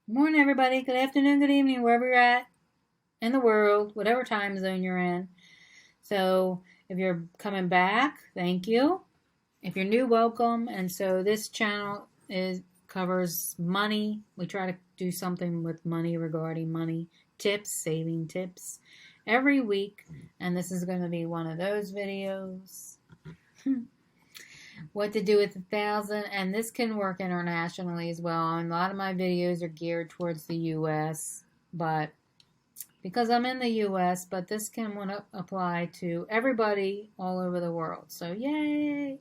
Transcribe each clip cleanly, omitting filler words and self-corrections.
Good morning, everybody. Good afternoon, good evening, wherever you're at in the world, whatever time zone you're in. So, if you're coming back, thank you. If you're new, welcome. And so, this channel covers money. We try to do something with money regarding money tips, saving tips every week. And this is going to be one of those videos. What to do with 1,000, and this can work internationally as well. And a lot of my videos are geared towards the U.S., but because I'm in the U.S., but this can apply to everybody all over the world. So yay!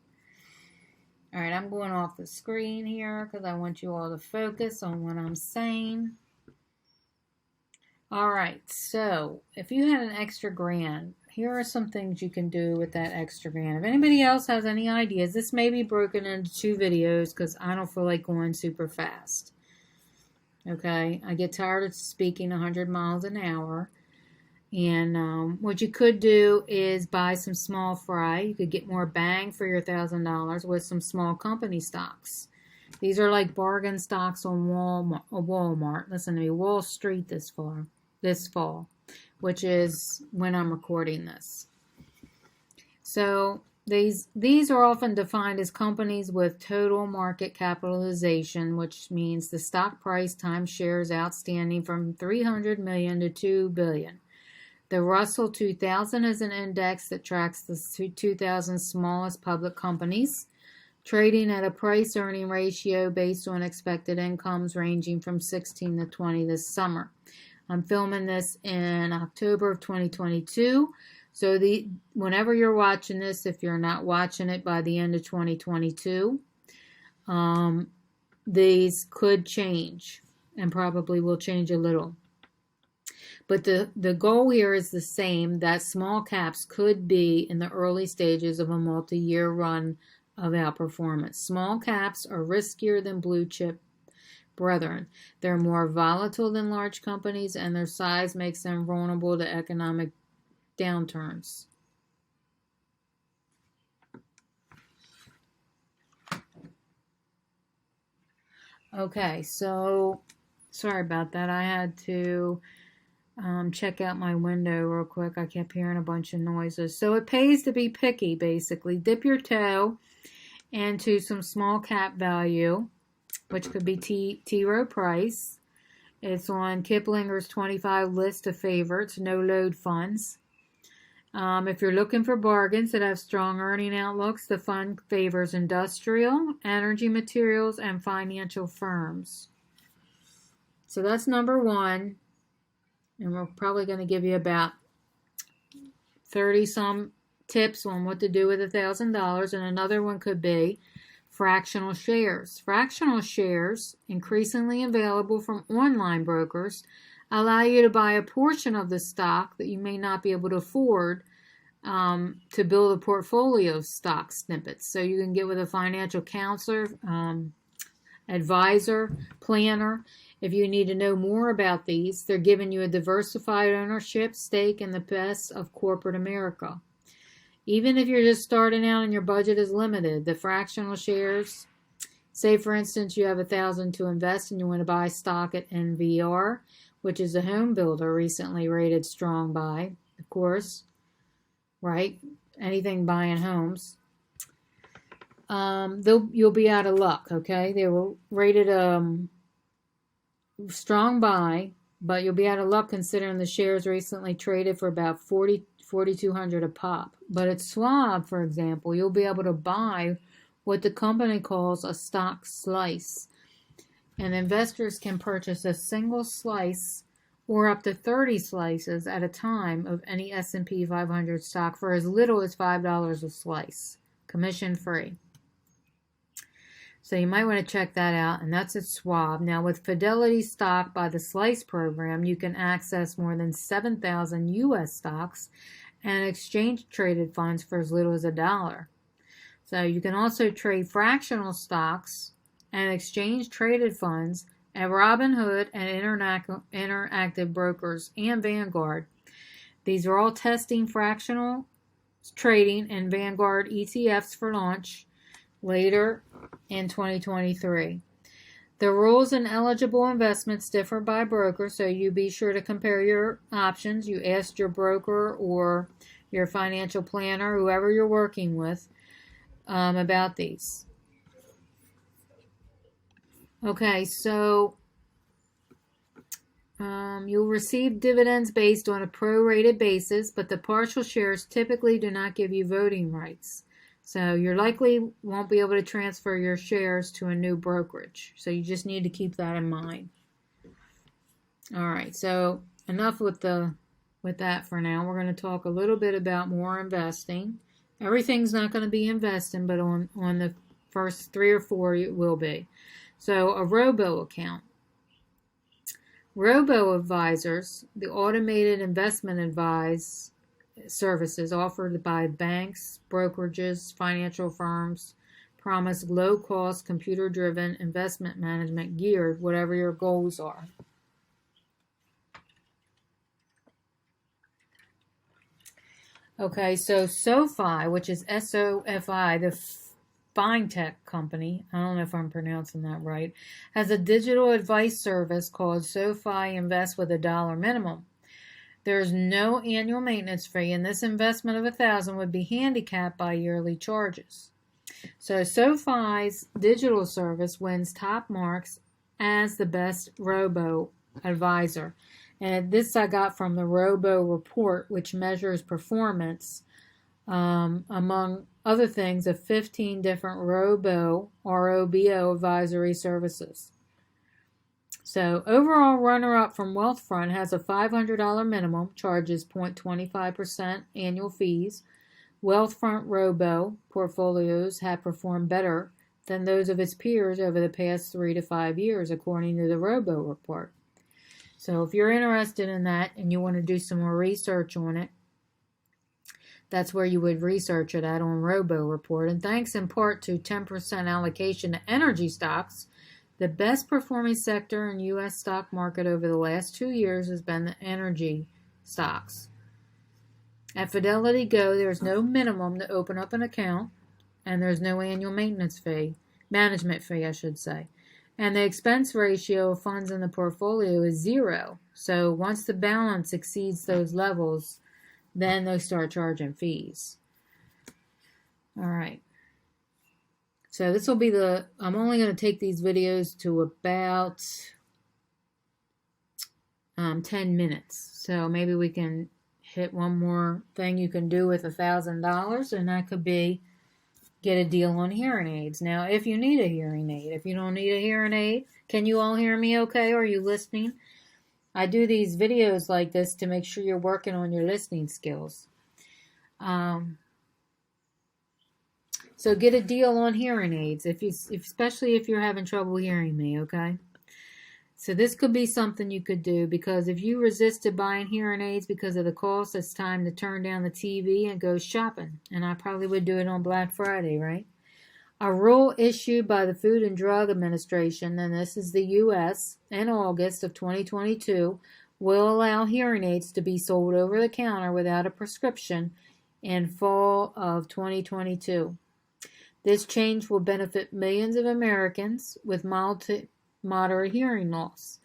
All right, I'm going off the screen here because I want you all to focus on what I'm saying. All right, so if you had an extra grand, here are some things you can do with that extra grand. If anybody else has any ideas, this may be broken into 2 videos because I don't feel like going super fast. Okay, I get tired of speaking 100 miles an hour. And what you could do is buy some small fry. You could get more bang for your $1,000 with some small company stocks. These are like bargain stocks on Walmart. Listen to me, Wall Street this fall, which is when I'm recording this. So these are often defined as companies with total market capitalization, which means the stock price times shares outstanding from 300 million to 2 billion. The Russell 2000 is an index that tracks the 2,000 smallest public companies, trading at a price-earning ratio based on expected incomes ranging from 16 to 20 this summer. I'm filming this in October of 2022. So whenever you're watching this, if you're not watching it by the end of 2022, these could change and probably will change a little. But the goal here is the same, that small caps could be in the early stages of a multi-year run of outperformance. Small caps are riskier than blue chip brethren. They're more volatile than large companies, and their size makes them vulnerable to economic downturns. Okay, so sorry about that. I had to check out my window real quick. I kept hearing a bunch of noises. So it pays to be picky, basically. Dip your toe into some small cap value, which could be T. Rowe Price. It's on Kiplinger's 25 list of favorites, no load funds. If you're looking for bargains that have strong earning outlooks, the fund favors industrial, energy materials, and financial firms. So that's number 1. And we're probably going to give you about 30 some tips on what to do with $1,000. And another one could be fractional shares. Fractional shares, increasingly available from online brokers, allow you to buy a portion of the stock that you may not be able to afford to build a portfolio of stock snippets. So you can get with a financial counselor, advisor, planner. If you need to know more about these, they're giving you a diversified ownership stake in the best of corporate America. Even if you're just starting out and your budget is limited, the fractional shares, say for instance you have $1,000 to invest and you want to buy stock at NVR, which is a home builder recently rated strong buy, of course, right? Anything buying homes. You'll be out of luck, okay? They were rated strong buy, but you'll be out of luck considering the shares recently traded for about $4,200 a pop. But at Schwab, for example, you'll be able to buy what the company calls a stock slice. And investors can purchase a single slice or up to 30 slices at a time of any S&P 500 stock for as little as $5 a slice, commission free. So you might want to check that out, and that's at Schwab. Now with Fidelity stock by the Slice program, you can access more than 7,000 U.S. stocks and exchange-traded funds for as little as $1. So you can also trade fractional stocks and exchange-traded funds at Robinhood and Interactive Brokers and Vanguard. These are all testing fractional trading and Vanguard ETFs for launch later in 2023. The rules and eligible investments differ by broker, so you be sure to compare your options. You ask your broker or your financial planner, whoever you're working with, about these. Okay, so you'll receive dividends based on a prorated basis, but the partial shares typically do not give you voting rights. So you likely won't be able to transfer your shares to a new brokerage. So you just need to keep that in mind. All right, so enough with that for now. We're going to talk a little bit about more investing. Everything's not going to be investing, but on the first 3 or 4 it will be. So a robo account. Robo-advisors, the automated investment advice services offered by banks, brokerages, financial firms, promise low-cost, computer-driven investment management geared whatever your goals are. Okay, so SoFi, which is SOFI, the fintech company, I don't know if I'm pronouncing that right, has a digital advice service called SoFi Invest with $1 minimum. There's no annual maintenance fee, and this investment of $1,000 would be handicapped by yearly charges. So SoFi's digital service wins top marks as the best robo advisor. And this I got from the Robo Report, which measures performance among other things of 15 different ROBO advisory services. So overall runner-up from Wealthfront has a $500 minimum, charges 0.25% annual fees. Wealthfront Robo portfolios have performed better than those of its peers over the past 3 to 5 years, according to the Robo Report. So if you're interested in that and you want to do some more research on it, that's where you would research it at on Robo Report. And thanks in part to 10% allocation to energy stocks, the best performing sector in U.S. stock market over the last 2 years has been the energy stocks. At Fidelity Go, there's no minimum to open up an account, and there's no annual maintenance fee, management fee, I should say. And the expense ratio of funds in the portfolio is 0. So once the balance exceeds those levels, then they start charging fees. All right. So this will be I'm only going to take these videos to about 10 minutes. So maybe we can hit one more thing you can do with $1,000, and that could be get a deal on hearing aids. Now, if you need a hearing aid, if you don't need a hearing aid, can you all hear me okay? Are you listening? I do these videos like this to make sure you're working on your listening skills. So get a deal on hearing aids, especially if you're having trouble hearing me, okay? So this could be something you could do, because if you resisted buying hearing aids because of the cost, it's time to turn down the TV and go shopping. And I probably would do it on Black Friday, right? A rule issued by the Food and Drug Administration, and this is the U.S., in August of 2022, will allow hearing aids to be sold over the counter without a prescription in fall of 2022. This change will benefit millions of Americans with mild to moderate hearing loss,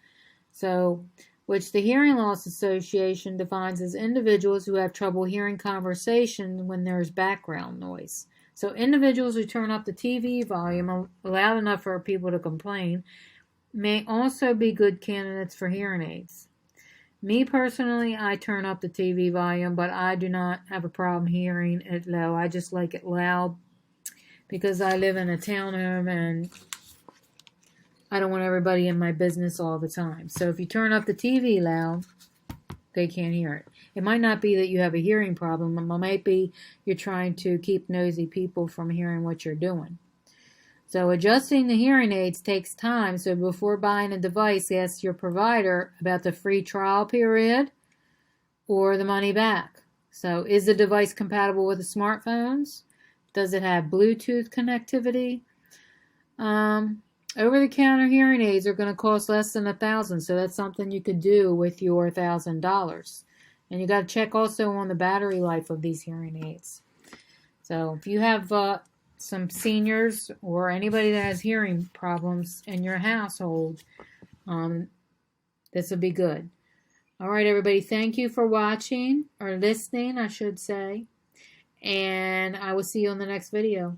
which the Hearing Loss Association defines as individuals who have trouble hearing conversation when there's background noise. So individuals who turn up the TV volume loud enough for people to complain may also be good candidates for hearing aids. Me personally, I turn up the TV volume, but I do not have a problem hearing it low. I just like it loud because I live in a townhome and I don't want everybody in my business all the time. So if you turn up the TV loud, they can't hear it. It might not be that you have a hearing problem. It might be you're trying to keep nosy people from hearing what you're doing. So adjusting the hearing aids takes time. So before buying a device, ask your provider about the free trial period or the money back. So is the device compatible with the smartphones? Does it have Bluetooth connectivity? Over-the-counter hearing aids are going to cost less than $1,000, so that's something you could do with your $1,000. And you got to check also on the battery life of these hearing aids. So if you have some seniors or anybody that has hearing problems in your household, this will be good. All right, everybody, thank you for watching, or listening, I should say. And I will see you on the next video.